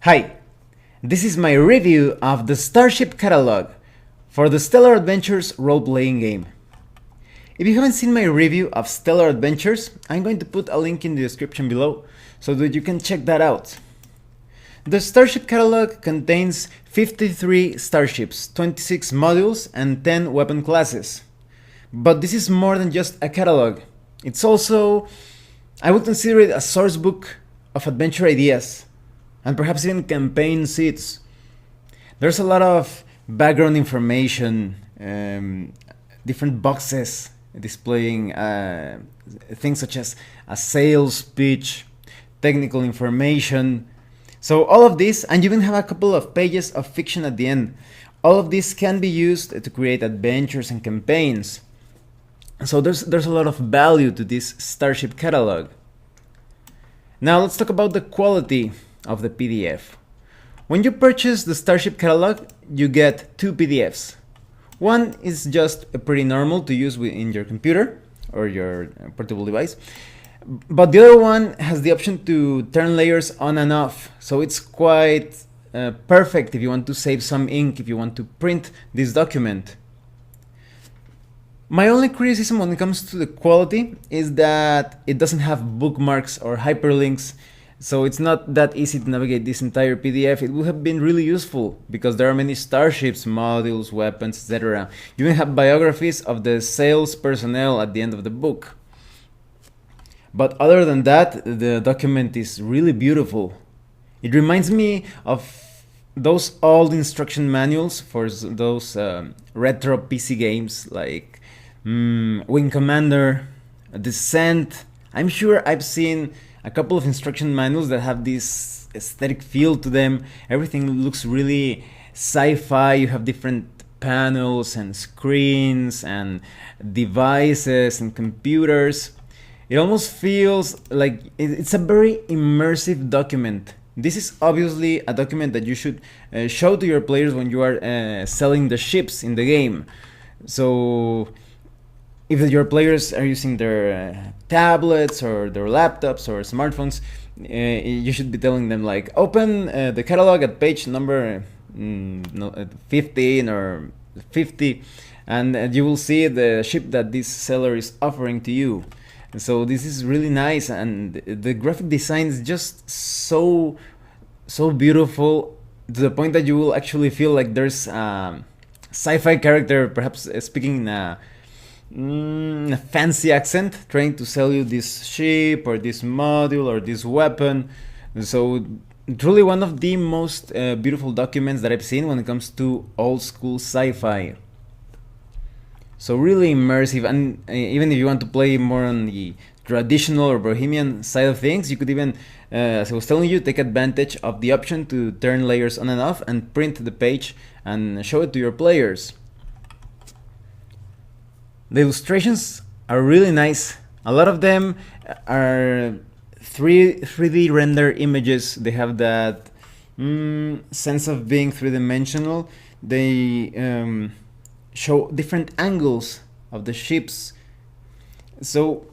Hi, this is my review of the Starship Catalogue for the Stellar Adventures role-playing game. If you haven't seen my review of Stellar Adventures, I'm going to put a link in the description below so that you can check that out. The Starship Catalogue contains 53 starships, 26 modules, and 10 weapon classes. But this is more than just a catalog. It's also, I would consider it a source book of adventure ideas, and perhaps even campaign seeds. There's a lot of background information, different boxes displaying things such as a sales pitch, technical information. So all of this, and you even have a couple of pages of fiction at the end. All of this can be used to create adventures and campaigns. So there's a lot of value to this Starship Catalogue. Now let's talk about the quality of the PDF. When you purchase the Starship Catalogue, you get two PDFs. One is just pretty normal to use in your computer or your portable device, but the other one has the option to turn layers on and off, so it's quite perfect if you want to save some ink, if you want to print this document. My only criticism when it comes to the quality is that it doesn't have bookmarks or hyperlinks, so it's not that easy to navigate this entire PDF. It would have been really useful because there are many starships, modules, weapons, etc. You even have biographies of the sales personnel at the end of the book. But other than that, the document is really beautiful. It reminds me of those old instruction manuals for those retro PC games like Wing Commander, Descent. I'm sure I've seen a couple of instruction manuals that have this aesthetic feel to them. Everything looks really sci-fi. You have different panels and screens and devices and computers. It almost feels like it's a very immersive document. This is obviously a document that you should show to your players when you are selling the ships in the game. So if your players are using their tablets or their laptops or smartphones, you should be telling them like, open the catalog at page number 15 or 50, and you will see the ship that this seller is offering to you. So this is really nice, and the graphic design is just so beautiful, to the point that you will actually feel like there's a sci-fi character, perhaps speaking in a fancy accent, trying to sell you this ship or this module or this weapon. So truly one of the most beautiful documents that I've seen when it comes to old school sci-fi. So really immersive, and even if you want to play more on the traditional or bohemian side of things, you could even, as I was telling you, take advantage of the option to turn layers on and off and print the page and show it to your players. The illustrations are really nice. A lot of them are 3D render images. They have that sense of being three-dimensional. They show different angles of the ships. So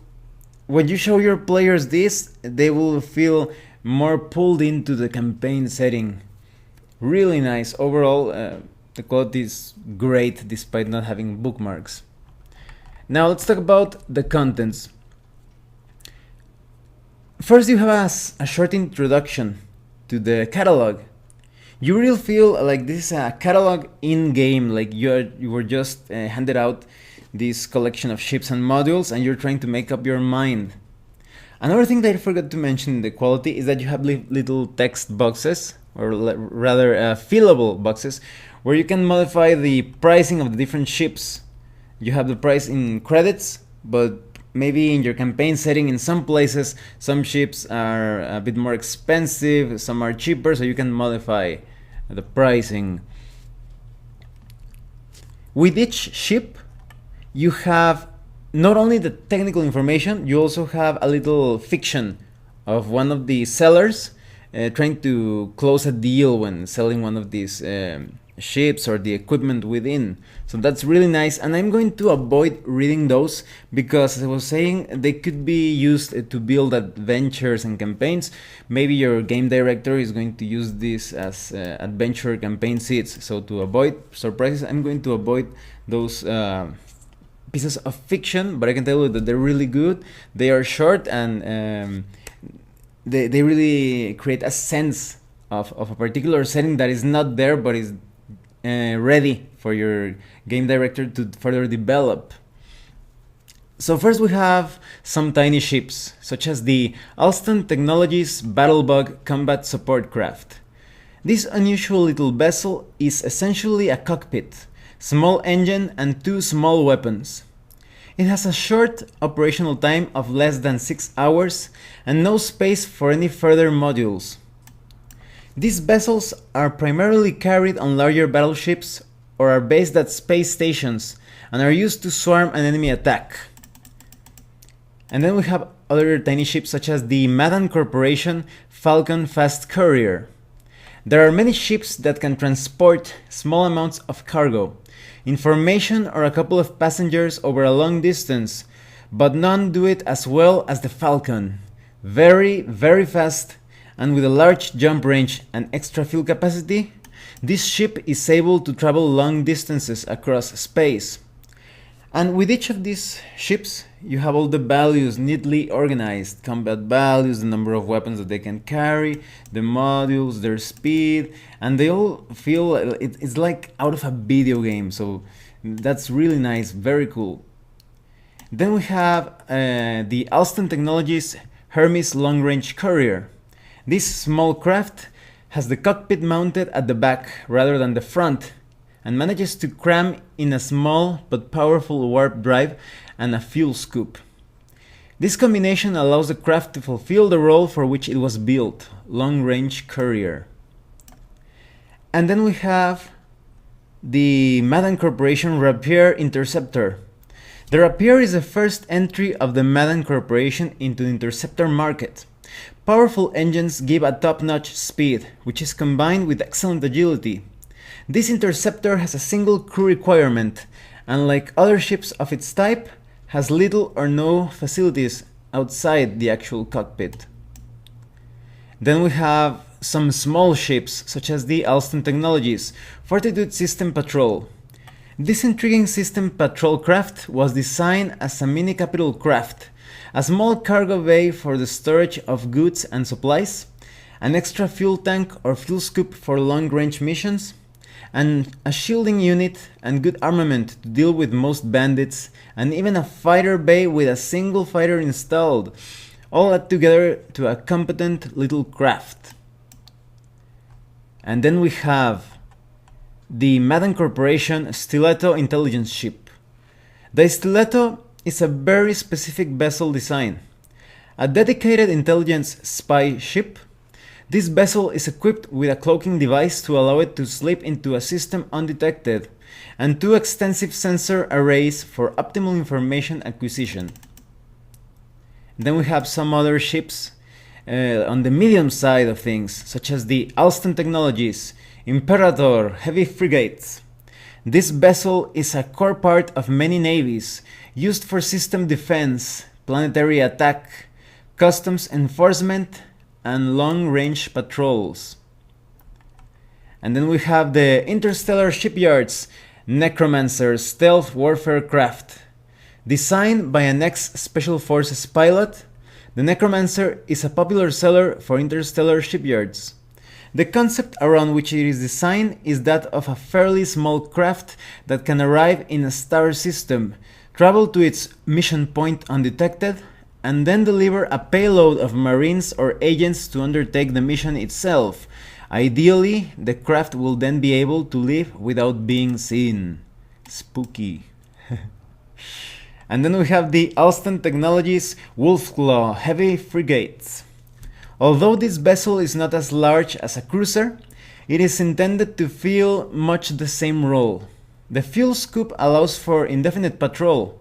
when you show your players this, they will feel more pulled into the campaign setting. Really nice. Overall, the quality is great despite not having bookmarks. Now let's talk about the contents. First, you have a short introduction to the catalog. You really feel like this is a catalog in-game, like you were just handed out this collection of ships and modules and you're trying to make up your mind. Another thing that I forgot to mention in the quality is that you have little text boxes, or rather fillable boxes, where you can modify the pricing of the different ships. You have the price in credits, but maybe in your campaign setting, in some places, some ships are a bit more expensive, some are cheaper, so you can modify the pricing. With each ship, you have not only the technical information, you also have a little fiction of one of the sellers trying to close a deal when selling one of these ships or the equipment within. So that's really nice, and I'm going to avoid reading those because, as I was saying, they could be used to build adventures and campaigns. Maybe your game director is going to use this as adventure campaign seeds. So to avoid surprises, I'm going to avoid those pieces of fiction, but I can tell you that they're really good. They are short, and they really create a sense of a particular setting that is not there but is ready for your game director to further develop. So first we have some tiny ships, such as the Alton Technologies Battlebug Combat Support Craft. This unusual little vessel is essentially a cockpit, small engine and 2 small weapons. It has a short operational time of less than 6 hours and no space for any further modules. These vessels are primarily carried on larger battleships or are based at space stations and are used to swarm an enemy attack. And then we have other tiny ships such as the Madden Corporation Falcon Fast Courier. There are many ships that can transport small amounts of cargo, information or a couple of passengers over a long distance, but none do it as well as the Falcon. Very, very fast, and with a large jump range and extra fuel capacity, this ship is able to travel long distances across space. And with each of these ships, you have all the values neatly organized. Combat values, the number of weapons that they can carry, the modules, their speed, and they all feel it's like out of a video game. So that's really nice, very cool. Then we have the Alton Technologies Hermes Long Range Courier. This small craft has the cockpit mounted at the back rather than the front, and manages to cram in a small but powerful warp drive and a fuel scoop. This combination allows the craft to fulfill the role for which it was built, long-range courier. And then we have the Madden Corporation Rapier Interceptor. The Rapier is the first entry of the Madden Corporation into the interceptor market. Powerful engines give a top-notch speed, which is combined with excellent agility. This interceptor has a single crew requirement, and like other ships of its type, has little or no facilities outside the actual cockpit. Then we have some small ships, such as the Alton Technologies Fortitude System Patrol. This intriguing system patrol craft was designed as a mini capital craft, a small cargo bay for the storage of goods and supplies, an extra fuel tank or fuel scoop for long-range missions, and a shielding unit and good armament to deal with most bandits, and even a fighter bay with a single fighter installed, all add together to a competent little craft. And then we have the Madden Corporation Stiletto intelligence ship. The Stiletto is a very specific vessel design. A dedicated intelligence spy ship, this vessel is equipped with a cloaking device to allow it to slip into a system undetected, and 2 extensive sensor arrays for optimal information acquisition. Then we have some other ships on the medium side of things, such as the Alton Technologies Imperator heavy frigates. This vessel is a core part of many navies, used for system defense, planetary attack, customs enforcement, and long-range patrols. And then we have the Interstellar Shipyards Necromancer stealth warfare craft. Designed by an ex-Special Forces pilot, the Necromancer is a popular seller for interstellar shipyards. The concept around which it is designed is that of a fairly small craft that can arrive in a star system, travel to its mission point undetected, and then deliver a payload of marines or agents to undertake the mission itself. Ideally, the craft will then be able to leave without being seen. Spooky. And then we have the Alton Technologies Wolfclaw heavy frigates. Although this vessel is not as large as a cruiser, it is intended to fill much the same role. The fuel scoop allows for indefinite patrol,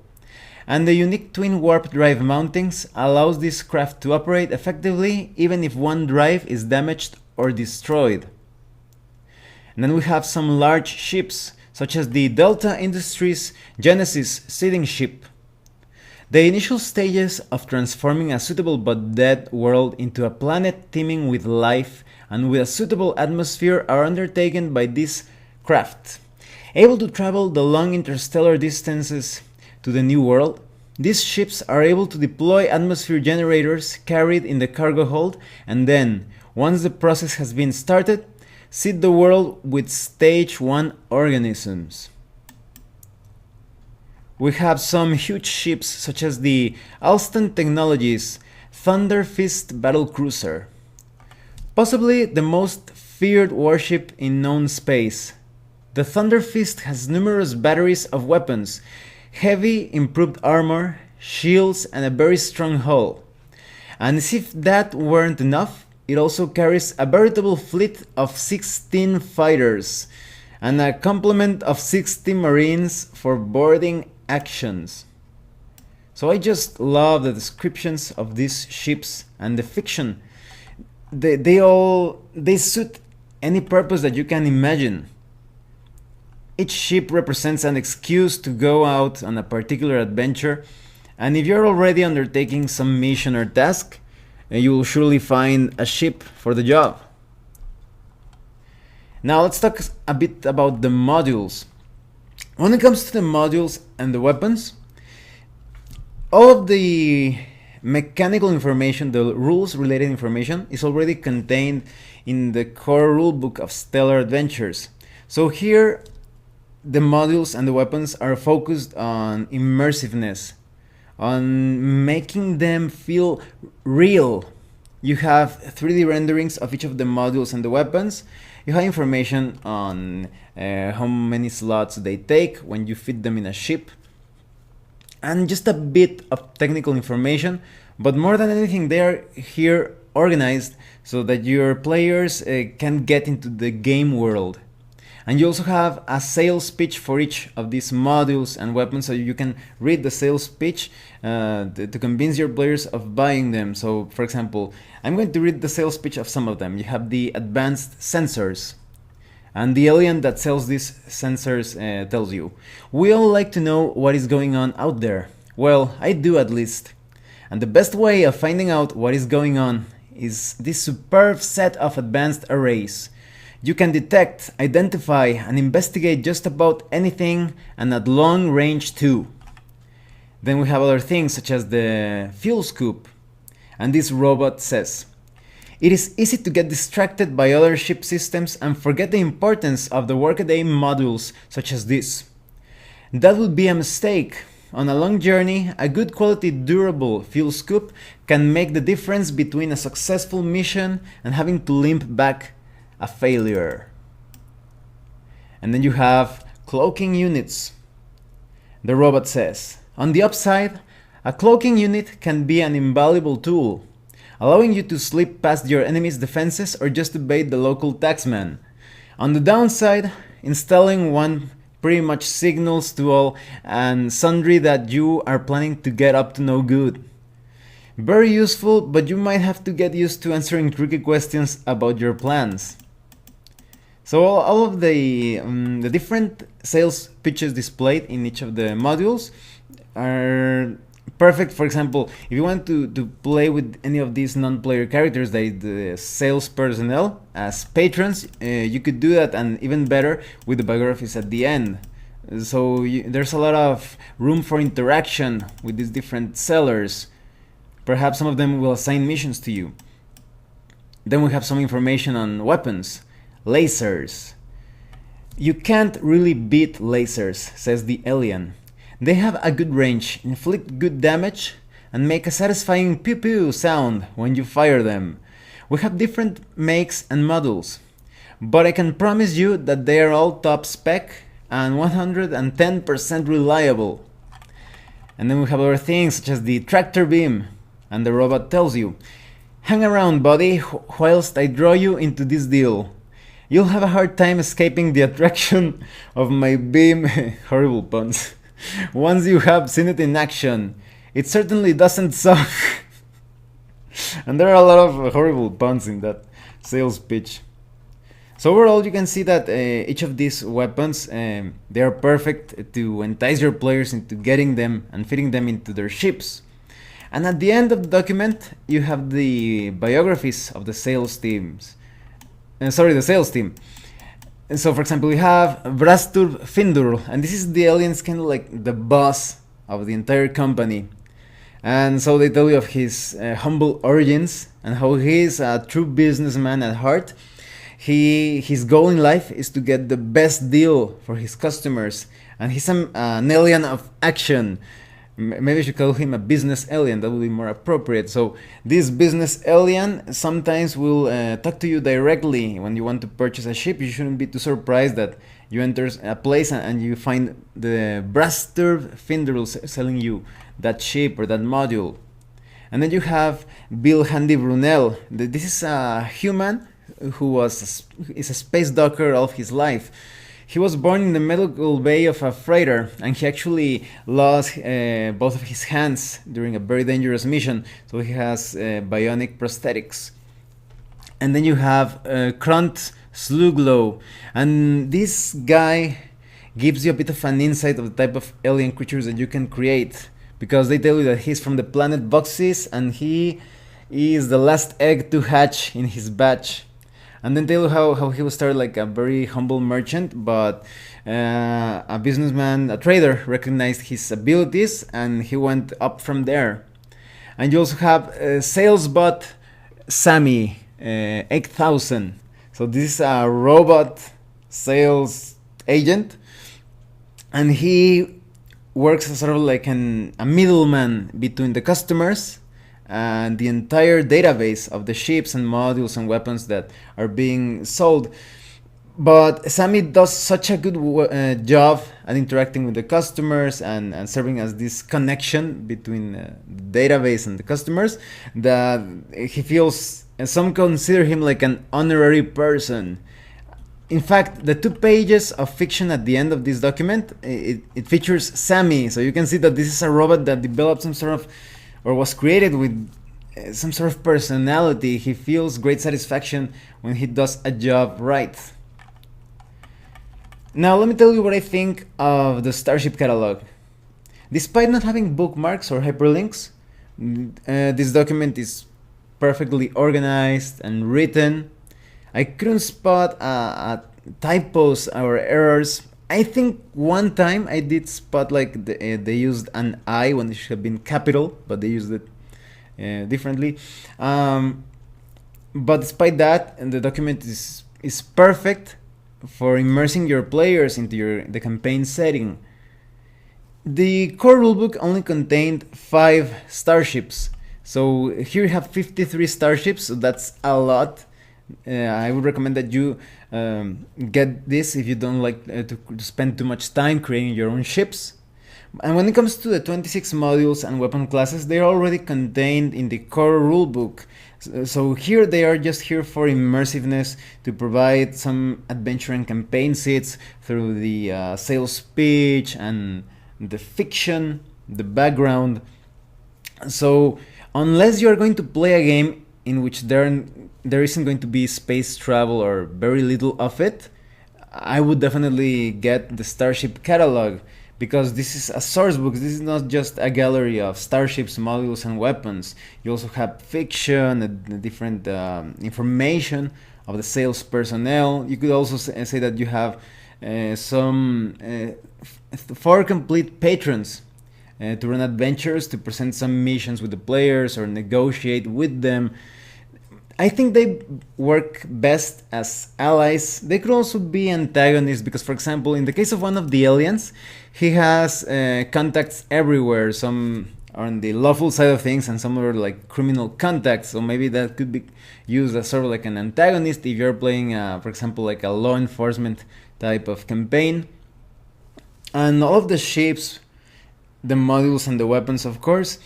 and the unique twin warp drive mountings allows this craft to operate effectively even if one drive is damaged or destroyed. And then we have some large ships, such as the Delta Industries Genesis seeding ship. The initial stages of transforming a suitable but dead world into a planet teeming with life and with a suitable atmosphere are undertaken by this craft. Able to travel the long interstellar distances to the new world, these ships are able to deploy atmosphere generators carried in the cargo hold, and then, once the process has been started, seed the world with Stage 1 organisms. We have some huge ships such as the Alton Technologies Thunderfist battlecruiser, possibly the most feared warship in known space. The Thunderfist has numerous batteries of weapons, heavy improved armor, shields, and a very strong hull. And as if that weren't enough, it also carries a veritable fleet of 16 fighters and a complement of 60 marines for boarding actions. So I just love the descriptions of these ships and the fiction. They suit any purpose that you can imagine. Each ship represents an excuse to go out on a particular adventure, and if you're already undertaking some mission or task, you will surely find a ship for the job. Now let's talk a bit about the modules. When it comes to the modules and the weapons, all of the mechanical information, the rules related information, is already contained in the core rulebook of Stellar Adventures. So here the modules and the weapons are focused on immersiveness, on making them feel real. You have 3D renderings of each of the modules and the weapons. You have information on how many slots they take when you fit them in a ship, and just a bit of technical information. But more than anything, they are here organized so that your players can get into the game world. And you also have a sales pitch for each of these modules and weapons, so you can read the sales pitch to convince your players of buying them. So, for example, I'm going to read the sales pitch of some of them. You have the advanced sensors, and the alien that sells these sensors tells you, "We all like to know what is going on out there. Well, I do at least. And the best way of finding out what is going on is this superb set of advanced arrays. You can detect, identify, and investigate just about anything, and at long range too." Then we have other things such as the fuel scoop. And this robot says, "It is easy to get distracted by other ship systems and forget the importance of the workaday modules such as this. That would be a mistake. On a long journey, a good quality durable fuel scoop can make the difference between a successful mission and having to limp back a failure." And then you have cloaking units. The robot says, "On the upside, a cloaking unit can be an invaluable tool, allowing you to slip past your enemy's defenses or just evade the local taxman. On the downside, installing one pretty much signals to all and sundry that you are planning to get up to no good. Very useful, but you might have to get used to answering tricky questions about your plans." So all of the different sales pitches displayed in each of the modules are perfect. For example, if you want to play with any of these non-player characters, like the sales personnel as patrons, you could do that, and even better with the biographies at the end. So there's a lot of room for interaction with these different sellers. Perhaps some of them will assign missions to you. Then we have some information on weapons. Lasers. "You can't really beat lasers," says the alien. "They have a good range, inflict good damage, and make a satisfying pew-pew sound when you fire them. We have different makes and models, but I can promise you that they are all top spec and 110% reliable." And then we have other things such as the tractor beam, and the robot tells you, "Hang around, buddy, whilst I draw you into this deal. You'll have a hard time escaping the attraction of my beam." Horrible puns. "Once you have seen it in action. It certainly doesn't suck." And there are a lot of horrible puns in that sales pitch. So overall, you can see that each of these weapons, they are perfect to entice your players into getting them and fitting them into their ships. And at the end of the document, you have the biographies of the sales teams. The sales team. And so, for example, we have Brastur Findur, and this is the alien's kind of like the boss of the entire company. And so they tell you of his humble origins and how he is a true businessman at heart. His goal in life is to get the best deal for his customers, and he's an alien of action. Maybe I should call him a business alien, that would be more appropriate. So this business alien sometimes will talk to you directly when you want to purchase a ship. You shouldn't be too surprised that you enter a place and you find the Brastur Finderl selling you that ship or that module. And then you have Bill Handy Brunel. This is a human who is a space docker all of his life. He was born in the medical bay of a freighter, and he actually lost both of his hands during a very dangerous mission, so he has bionic prosthetics. And then you have Grunt Slough, and this guy gives you a bit of an insight of the type of alien creatures that you can create, because they tell you that he's from the planet Boxes, and he is the last egg to hatch in his batch. And then tell you how he was started like a very humble merchant, but a businessman, a trader, recognized his abilities and he went up from there. And you also have sales bot Sammy Egg Thousand. So this is a robot sales agent, and he works as sort of like a middleman between the customers and the entire database of the ships and modules and weapons that are being sold. But Sammy does such a good job at interacting with the customers and serving as this connection between the database and the customers that he feels, and some consider him like an honorary person. In fact, the 2 pages of fiction at the end of this document, it features Sammy, so you can see that this is a robot that developed some sort of, or was created with some sort of personality. He feels great satisfaction when he does a job right. Now let me tell you what I think of the Starship Catalogue. Despite not having bookmarks or hyperlinks, this document is perfectly organized and written. I couldn't spot typos or errors. I think one time I did spot like they used an I when it should have been capital, but they used it differently. But despite that, the document is perfect for immersing your players into the campaign setting. The core rulebook only contained 5 starships, so here you have 53 starships, so that's a lot. I would recommend that you get this if you don't like to spend too much time creating your own ships. And when it comes to the 26 modules and weapon classes, they are already contained in the core rulebook. So here they are just here for immersiveness, to provide some adventure and campaign seeds through the sales pitch and the fiction, the background. So unless you are going to play a game in which there isn't going to be space travel or very little of it, I would definitely get the Starship Catalogue, because this is a source book. This is not just a gallery of starships, modules, and weapons. You also have fiction, the different information of the sales personnel. You could also say that you have some 4 complete patrons to run adventures, to present some missions with the players or negotiate with them. I think they work best as allies. They could also be antagonists, because, for example, in the case of one of the aliens, he has contacts everywhere. Some are on the lawful side of things and some are like criminal contacts. So maybe that could be used as sort of like an antagonist if you're playing, for example, like a law enforcement type of campaign. And all of the ships, the modules, and the weapons, of course,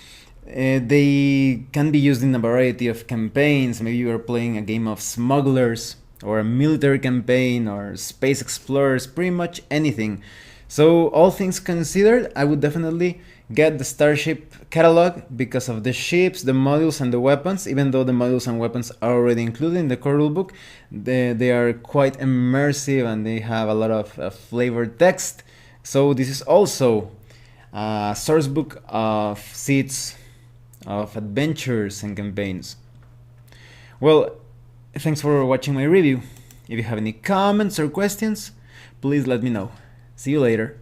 they can be used in a variety of campaigns. Maybe you are playing a game of smugglers, or a military campaign, or space explorers, pretty much anything. So all things considered, I would definitely get the Starship Catalog because of the ships, the modules, and the weapons. Even though the modules and weapons are already included in the core rulebook, they are quite immersive and they have a lot of flavored text. So this is also a source book of seeds, of adventures and campaigns. Well, thanks for watching my review. If you have any comments or questions, please let me know. See you later.